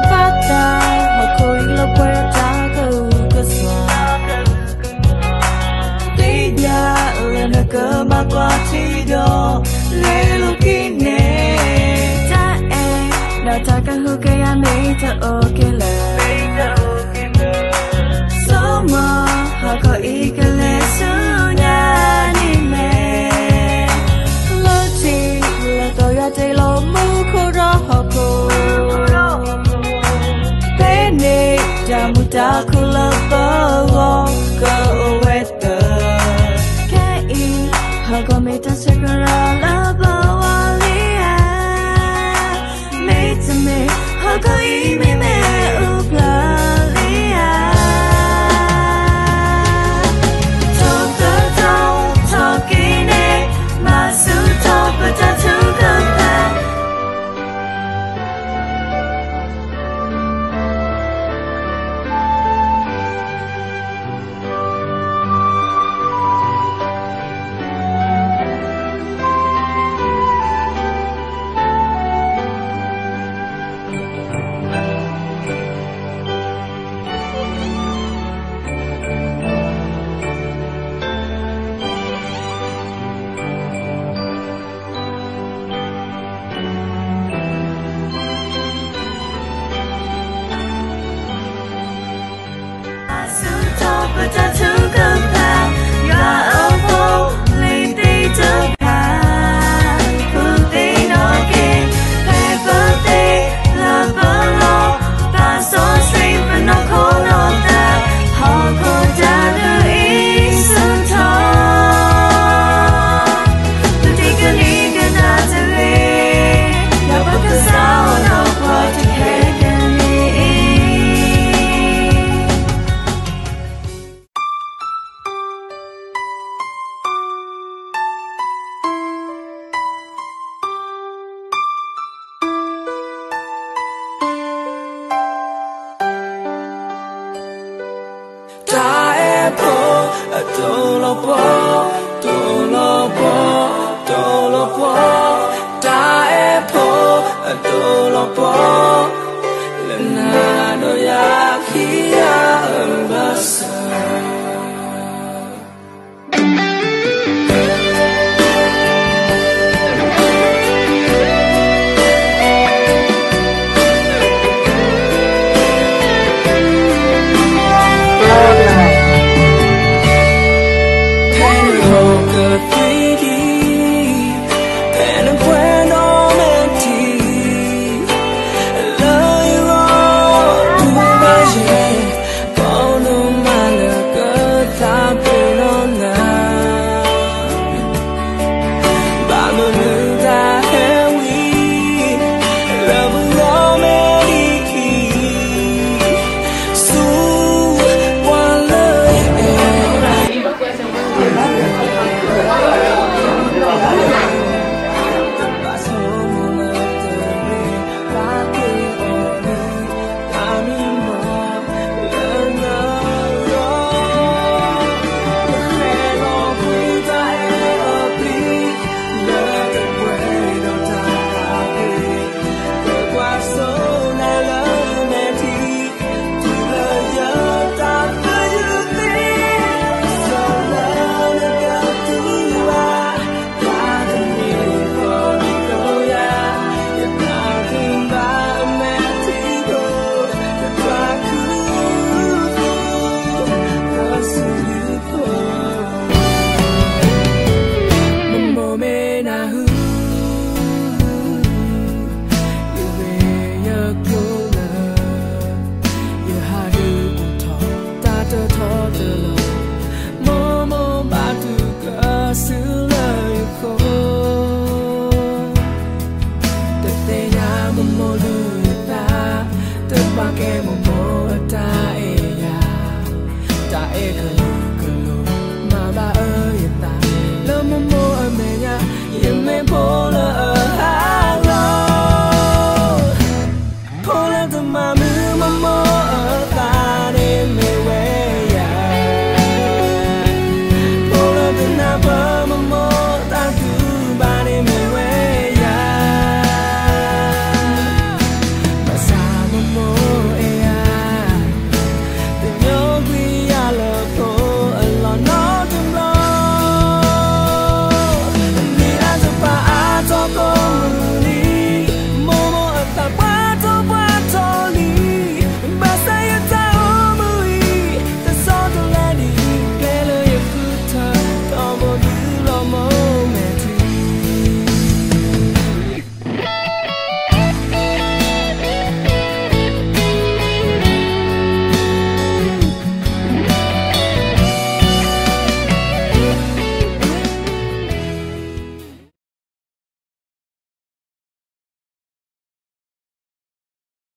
pata hakoi lo puerta ka swa Bidya lena ka makwa ti do le lo kine ta na ta ka hu ka ya me ta okay la so ma hakoi ka le so nya ni me lo ti la to ya te lo mu ko ro hako Jamuta kula bawa ke weta Kei hago meta segera la bawa lia Meta me hago ime me upla lia Toka tau tokine masu topa tatu kampa Pull out the mama